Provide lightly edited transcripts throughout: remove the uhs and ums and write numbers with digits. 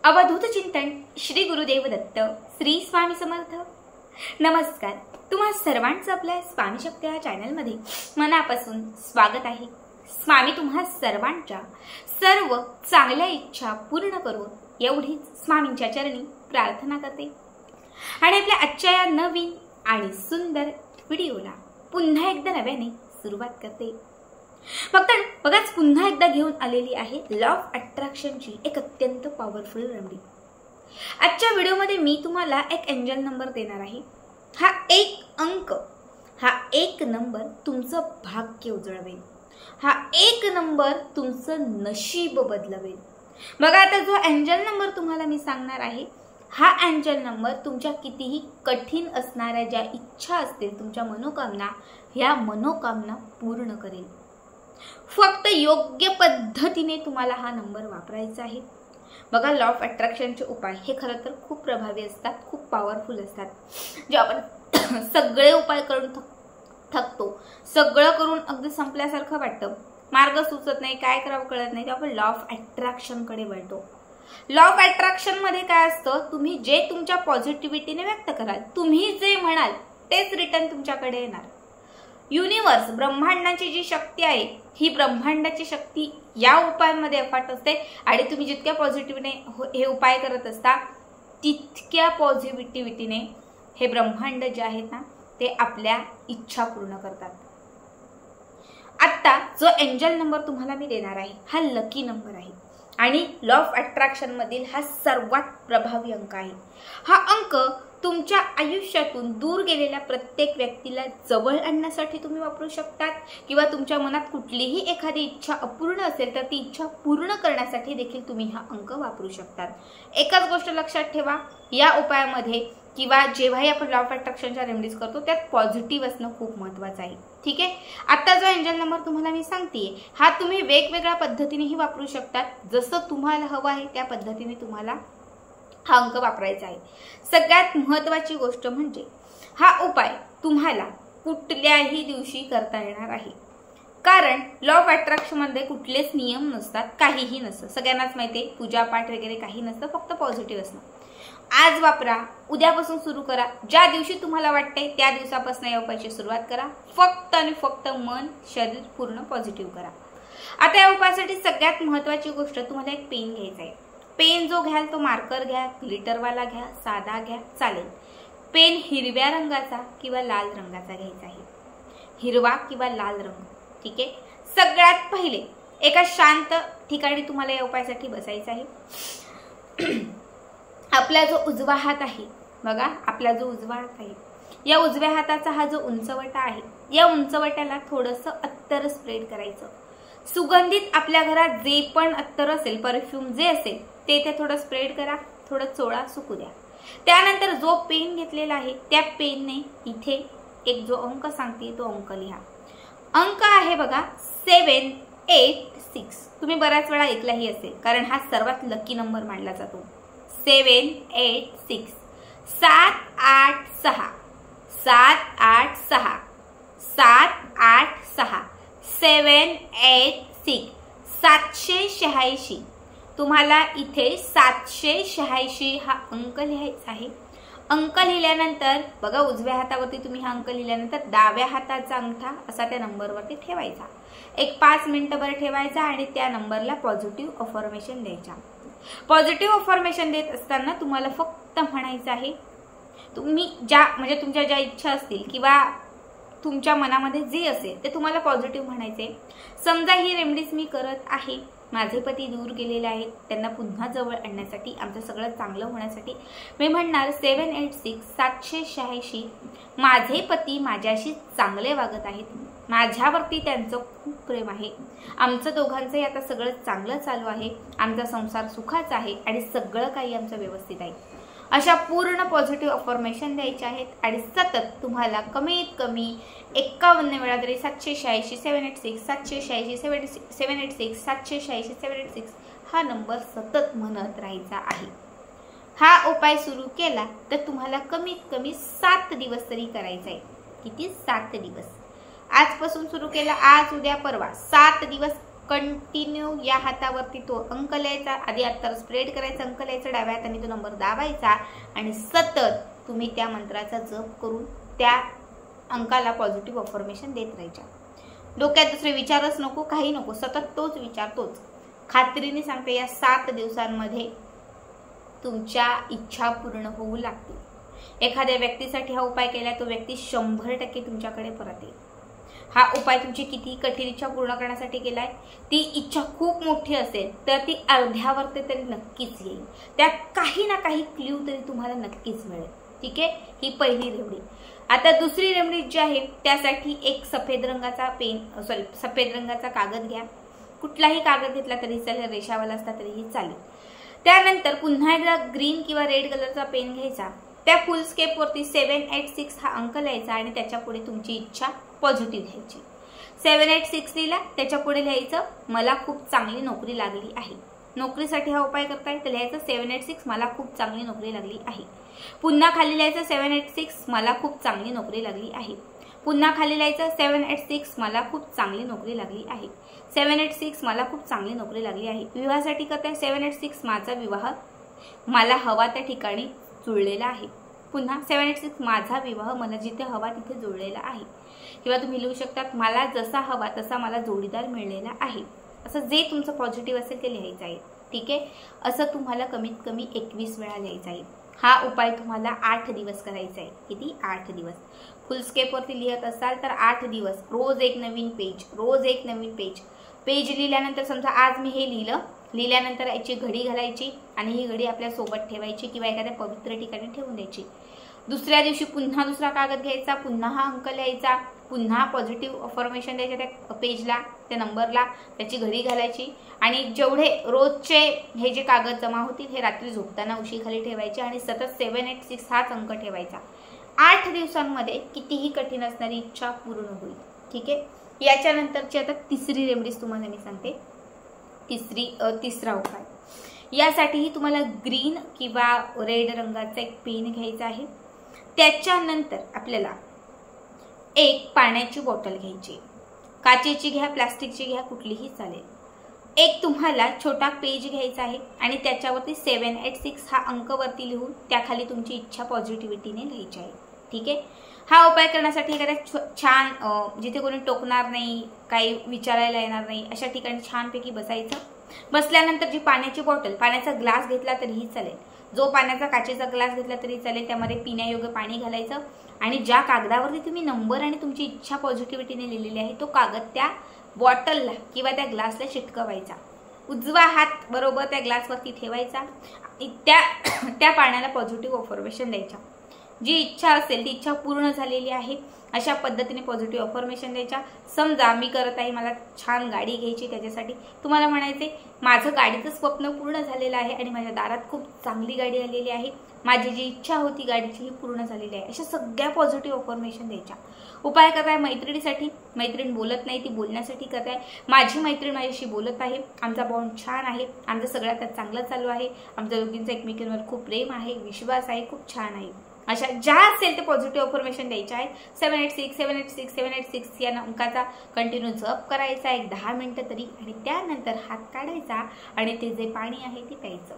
अवधूत चिंतन श्री गुरुदेव दत्त श्री स्वामी समर्थ। नमस्कार, तुम्हा सर्वांचं आपल्या स्वामी शक्ती या चॅनलमध्ये मनापासून स्वागत आहे। स्वामी तुम्हा सर्वांच्या सर्व चांगल्या इच्छा पूर्ण करून एवढीच स्वामींच्या चरणी प्रार्थना करते आणि आपल्या आजच्या या नवीन आणि सुंदर व्हिडिओला पुन्हा एकदा नव्याने सुरुवात करते। फक्त बघाच पुन्हा एकदा घेऊन आलेली आहे लॉ ऑफ अट्रॅक्शनची एक अत्यंत पॉवरफुल रेमेडी। आजच्या व्हिडिओमध्ये मी तुम्हाला एक एंजल नंबर देणार आहे। हा एक अंक, हा एक नंबर तुमचं भाग्य उजळवेल, हा एक नंबर तुमचं नशीब बदलवेल। बघा आता जो एंजल नंबर तुम्हाला मी सांगणार आहे, हा एंजल नंबर तुमच्या कितीही कठीण असणाऱ्या ज्या इच्छा असतील, तुमच्या मनोकामना, ह्या मनोकामना पूर्ण करेल। फक्त योग्य पद्धतीने तुम्हाला हा नंबर वापरायचा आहे। बघा लॉ ऑफ अट्रॅक्शनचे उपाय हे खरं तर खूप प्रभावी असतात, खूप पॉवरफुल असतात। जे आपण सगळे उपाय करून थकतो, सगळं करून अगदी संपल्यासारखं वाटतं, मार्ग सुचत नाही, काय करावं कळत नाही, तेव्हा आपण लॉ ऑफ अट्रॅक्शन कडे वळतो। लॉ ऑफ अट्रॅक्शन मध्ये काय असतं, तुम्ही जे तुमच्या पॉझिटिव्हिटीने व्यक्त कराल, तुम्ही जे म्हणाल तेच रिटर्न तुमच्याकडे येणार। युनिवर्स, ब्रह्मांडाची जी शक्ती आहे, ही ब्रह्मांडाची शक्ती या उपायांमध्ये अफाट असते आणि तुम्ही जितक्या पॉझिटिव्हने हे उपाय करत असता, तितक्या पॉझिटिव्हिटीने हे ब्रह्मांड जे आहेत ना, ते आपल्या इच्छा पूर्ण करतात। आता जो एंजल नंबर तुम्हाला मी देणार आहे, हा लकी नंबर आहे आणि लॉ ऑफ अट्रॅक्शन मधील हा सर्वात प्रभावी अंक आहे। हा अंक तुमच्या आयुष्यातून दूर गेलेल्या प्रत्येक व्यक्तीला जवळ आणण्यासाठी तुम्ही वापरू शकतात किंवा तुमच्या मनात कुठलीही एखादी इच्छा अपूर्ण असेल तर ती इच्छा पूर्ण करण्यासाठी देखील तुम्ही हा अंक वापरू शकतात। एकच गोष्ट लक्षात ठेवा, या उपायामध्ये किंवा जेव्हाही आपण लॉ ऑफ अट्रॅक्शनच्या रेमेडीज करतो त्यात पॉझिटिव्ह असणं खूप महत्त्वाचं आहे। ठीक आहे, आता जो एंजल नंबर तुम्हाला मी सांगतेय, हा तुम्ही वेगवेगळ्या पद्धतीनेही वापरू शकतात। जसं तुम्हाला हवं आहे त्या पद्धतीने तुम्हाला हा अंक वापरायचा आहे। सगळ्यात महत्त्वाची गोष्ट म्हणजे हा उपाय तुम्हाला कुठल्याही दिवशी करता येणार आहे, कारण लॉ ऑफ अट्रॅक्शन मध्ये कुठलेच नियम नसतात, काहीही नसतं। सगळ्यांनाच माहिती आहे, पूजापाठ वगैरे काही नसतं, फक्त पॉझिटिव्ह असणं। आज वापरा, उद्यापासून सुरू करा, ज्या दिवशी तुम्हाला वाटतंय त्या दिवसापासून या उपायाची सुरुवात करा। फक्त आणि फक्त मन, शरीर पूर्ण पॉझिटिव्ह करा। आता या उपायासाठी सगळ्यात महत्त्वाची गोष्ट, तुम्हाला एक पेन घ्यायचा आहे। पेन जो घ्याल तो मार्कर घ्या, ग्लिटरवाला घ्या, साधा घ्या, चालेल। पेन हिरव्या रंगाचा किंवा लाल रंगाचा घ्यायचा आहे, हिरवा किंवा लाल रंग। ठीक आहे, सगळ्यात पहिले एका शांत ठिकाणी तुम्हाला या उपायासाठी बसायचं आहे। आपला जो उजवा हात आहे, बघा आपला जो उजवा हात आहे, या उजव्या हाताचा हा जो उंचवटा आहे, या उंचवट्याला थोडंसं अत्तर स्प्रेड करायचं। सुगंधित आपल्या घरात जे पण अत्तर असेल, परफ्यूम जे असेल ते थोडं स्प्रेड करा, थोडं चोळा, सुकू द्या। त्यानंतर जो पेन घेतलेला आहे त्या पेनने इथे एक जो अंक सांगते तो अंक लिहा। अंक आहे बघा 786। तुम्ही बऱ्याच वेळा ऐकलाही असेल, कारण हा सर्वात लकी नंबर मानला जातो। 786 786 786 786 786 786। तुम्हाला इथे 786 हा अंक लिहायचा आहे। अंक लिहिल्यानंतर बघा उजव्या हातावरती तुम्ही हा अंक लिहिल्यानंतर डाव्या हाताचा अंगठा असा त्या नंबरवरती ठेवायचा। एक 5 मिनिटं बरं ठेवायचा आणि त्या नंबरला पॉझिटिव्ह अफर्मेशन द्यायचा। पॉझिटिव्ह अफर्मेशन देत असताना तुम्हाला फक्त म्हणायचं आहे, तुम्ही म्हणजे तुमच्या ज्या इच्छा असतील किंवा तुमच्या मनामध्ये जे असेल ते तुम्हाला पॉझिटिव्ह म्हणायचे। समजा ही रेमेडीज मी करत आहे, माझे पती दूर गेलेले आहेत, त्यांना पुन्हा जवळ आणण्यासाठी, आमचं सगळं चांगलं होण्यासाठी मी म्हणणार 786 786 माझे पती माझ्याशी चांगले वागत आहेत, माझ्यावरती त्यांचं खूप प्रेम आहे, आमचं दोघांचंही आता सगळं चांगलं चालू आहे, आमचा संसार सुखाचा आहे आणि सगळं काही आमचं व्यवस्थित आहे। अशा पूर्ण पॉझिटिव्ह अफर्मेशन द्यायचे आहेत आणि सतत तुम्हाला कमीत कमी 51 वेळा तरी 786 786 786 786 786 786 हा नंबर सतत म्हणत राहायचा आहे। हा उपाय सुरू केला तर तुम्हाला कमीत कमी 7 दिवस तरी करायचा आहे। किती? 7 दिवस। आजपासून सुरू केला, आज उद्या परवा 7 दिवस कंटिन्यू या हातावरती तो अंक लिहायचा, आधी अत्तर स्प्रेड करायचा, अंक लिहायचा, डाव्या हाताने तो नंबर दाबायचा आणि सतत तुम्ही त्या मंत्राचा जप करून त्या अंकाला पॉझिटिव्ह अफर्मेशन देत राहायच्या. डोक्यात दुसरे विचारच नको, काही नको, सतत तोच विचार, तोच. खात्रीने सांगते या 7 दिवसांमध्ये तुमच्या इच्छा पूर्ण होऊ लागतील. एखाद्या व्यक्तीसाठी हा उपाय केला, तो व्यक्ती 100% तुमच्याकडे परत येईल. हा उपाय तुमची किती कठीण इच्छा पूर्ण करण्यासाठी केलाय, ती इच्छा खूप मोठी असेल तर ती अर्ध्यावरती तरी नक्कीच येईल. त्यात काही ना काही क्ल्यू तरी तुम्हाला नक्कीच मिळेल. ठीक आहे, ही पहिली रेमेडी. आता दुसरी रेमेडी जी आहे त्यासाठी एक सफेद रंगाचा कागद घ्या. कुठलाही कागद घेतला तरी चालेल, रेषावाला असला तरीही चालेल. त्यानंतर पुन्हा एकदा ग्रीन किंवा रेड कलरचा पेन घ्यायचा. त्या फुल स्केप वरती 786 हा अंक लिहायचा आणि त्याच्या पुढे तुमची इच्छा पॉझिटिव्ह लिहायची. 786 लिहिला, त्याच्या पुढे लिहायचं मला खूप चांगली नोकरी लागली आहे. नोकरीसाठी हा उपाय करताय तर लिहायचं 786 मला खूप चांगली नोकरी लागली आहे. पुन्हा खाली लिहायचं 786 मला खूप चांगली नोकरी लागली आहे. पुन्हा खाली लिहायचं 786 मला खूप चांगली नोकरी लागली आहे. 786 मला खूप चांगली नोकरी लागली आहे. विवाहासाठी करताय 786 माझा विवाह मला हवा त्या ठिकाणी जुळलेला आहे. पुन्हा 786 माझा विवाह मला जिथे हवा तिथे जुळलेला आहे. किंवा तुम्ही लिहू शकतात मला जसा हवा तसा मला जोडीदार मिळलेला आहे. असं जे तुमचं पॉझिटिव्ह असेल ते लिहायचं आहे. ठीक आहे, असं तुम्हाला कमीत कमी 21 वेळा लिहायचं आहे. हा उपाय तुम्हाला 8 दिवस करायचा आहे. किती? 8 दिवस. फुल स्केपवरती लिहत असाल तर 8 दिवस, रोज एक नवीन पेज, रोज एक नवीन पेज. पेज लिहिल्यानंतर समजा आज मी हे लिहिल्यानंतर याची घडी घालायची आणि ही घडी आपल्या सोबत ठेवायची किंवा एखाद्या पवित्र ठिकाणी ठेवून द्यायची. दुसऱ्या दिवशी पुन्हा दुसरा कागद घ्यायचा, पुन्हा हा अंक लिहायचा, पुन्हा पॉझिटिव्ह अफर्मेशन द्यायचं त्या पेजला, त्या नंबरला, त्याची घडी घालायची आणि जेवढे रोजचे हे जे कागद जमा होतील हे रात्री झोपताना उशीखाली ठेवायचे आणि सतत 786 हाच अंक ठेवायचा. 8 दिवसांमध्ये कितीही कठीण असणारी इच्छा पूर्ण होईल. ठीक आहे, याच्यानंतरची आता तिसरी रेमेडीज तुम्हाला मी सांगते. तिसरा उपाय, यासाठीही तुम्हाला ग्रीन किंवा रेड रंगाचा एक पेन घ्यायचा आहे. त्याच्यानंतर आपल्याला एक पाण्याची बॉटल घ्यायची, काचेची घ्या, प्लास्टिकची घ्या, कुठलीही चालेल. एक तुम्हाला छोटा पेज घ्यायचा आहे आणि त्याच्यावरती 786 हा अंक वरती लिहून त्याखाली तुमची इच्छा पॉझिटिव्हिटीने लिहायची आहे. ठीक आहे, हा उपाय करण्यासाठी एखाद्या छान जिथे कोणी टोकणार नाही, काही विचारायला येणार नाही अशा ठिकाणी छानपैकी बसायचं. बसल्यानंतर जी पाण्याची बॉटल, पाण्याचा ग्लास घेतला तरीही चालेल, जो पाण्याचा काचेचा ग्लास घेतला तरी चालेल, त्यामध्ये पिण्यायोग्य पाणी घालायचं आणि ज्या कागदावरती तुम्ही नंबर आणि तुमची इच्छा पॉझिटिव्हिटीने लिहिलेली आहे तो कागद त्या बॉटलला किंवा त्या ग्लासला चिटकवायचा. उजवा हात बरोबर त्या ग्लासवरती ठेवायचा आणि त्या पाण्याला पॉझिटिव्ह अफर्मेशन द्यायच्या. जी इच्छा असेल ती इच्छा पूर्ण झालेली आहे अशा पद्धतीने पॉझिटिव्ह अफर्मेशन द्यायच्या. समजा मी करत आहे, मला छान गाडी घ्यायची, त्याच्यासाठी तुम्हाला म्हणायचे माझं गाडीचं स्वप्न पूर्ण झालेलं आहे आणि माझ्या दारात खूप चांगली गाडी आलेली आहे, माझी जी इच्छा होती गाडीची ही पूर्ण झालेली आहे. अशा सगळ्या पॉझिटिव्ह अफर्मेशन द्यायच्या. उपाय करताय मैत्रिणीसाठी, मैत्रीण बोलत नाही ती बोलण्यासाठी करताय. माझी मैत्रीण माझ्याशी बोलत आहे, आमचा बॉन्ड छान आहे, आमचं सगळ्यात चांगलं चालू आहे, आमच्या दोघींचं एकमेकांवर खूप प्रेम आहे, विश्वास आहे, खूप छान आहे. अशा ज्या असेल ते पॉझिटिव्ह अफर्मेशन द्यायच्या आहेत. 786 786 786 या अंकाचा कंटिन्यू जप करायचा एक 10 मिनिटं तरी आणि त्यानंतर हात काढायचा आणि ते जे पाणी आहे ते प्यायचं.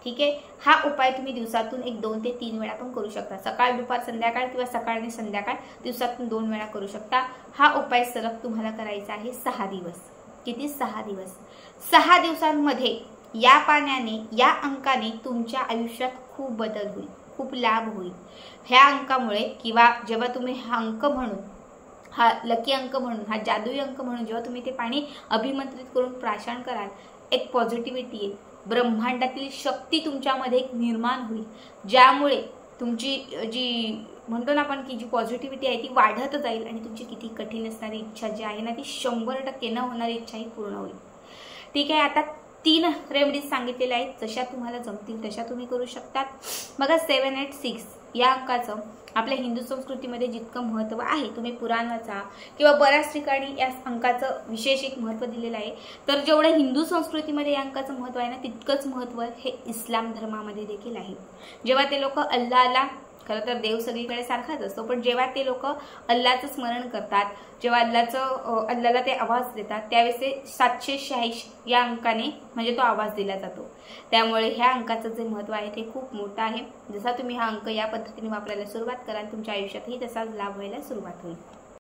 ठीक आहे, हा उपाय तुम्ही दिवसातून एक 2 ते 3 वेळा पण करू शकता. सकाळ दुपार संध्याकाळ किंवा सकाळ आणि संध्याकाळ दिवसातून 2 वेळा करू शकता. हा उपाय सलग तुम्हाला करायचा आहे 6 दिवस. किती? 6 दिवस. 6 दिवसांमध्ये या पाण्याने, या अंकाने तुमच्या आयुष्यात खूप बदल होईल, खूप लाभ होईल. ह्या अंकामुळे किंवा जेव्हा तुम्ही हा अंक म्हणून, हा लकी अंक म्हणून, हा जादुई अंक म्हणून जेव्हा तुम्ही ते पाणी अभिमंत्रित करून प्राशन कराल, एक पॉझिटिव्हिटी येईल. ब्रह्मांडातील शक्ती तुमच्यामध्ये निर्माण होईल, ज्यामुळे तुमची जी म्हणतो ना आपण की जी पॉझिटिव्हिटी आहे ती वाढत जाईल आणि तुमची किती कठीण असणारी इच्छा जी आहे ना ती 100% न होणारी इच्छा ही पूर्ण होईल. ठीक आहे, आता 3 रेमेडीज सांगितलेल्या आहेत, जशा तुम्हाला जमतील तशा तुम्ही करू शकतात. बघा 786 या अंकाचं आपल्या हिंदू संस्कृतीमध्ये जितकं महत्त्व आहे, तुम्ही पुराण वाचा किंवा बऱ्याच ठिकाणी या अंकाचं विशेष एक महत्त्व दिलेलं आहे. तर जेवढं हिंदू संस्कृतीमध्ये या अंकाचं महत्त्व आहे ना तितकंच महत्त्व हे इस्लाम धर्मामध्ये देखील आहे. जेव्हा ते लोक अल्लाला खरं तर देव सगळीकडे सारखाच असतो, पण जेव्हा ते लोक अल्लाचं स्मरण करतात, जेव्हा अल्लाला ते आवाज देतात, त्यावेळेस ते 786 या अंकाने म्हणजे तो आवाज दिला जातो. त्यामुळे ह्या अंकाचं जे महत्त्व आहे ते खूप मोठं आहे. जसा तुम्ही हा अंक या पद्धतीने वापरायला सुरुवात कराल, तुमच्या आयुष्यातही तसाच लाभ व्हायला सुरुवात होईल.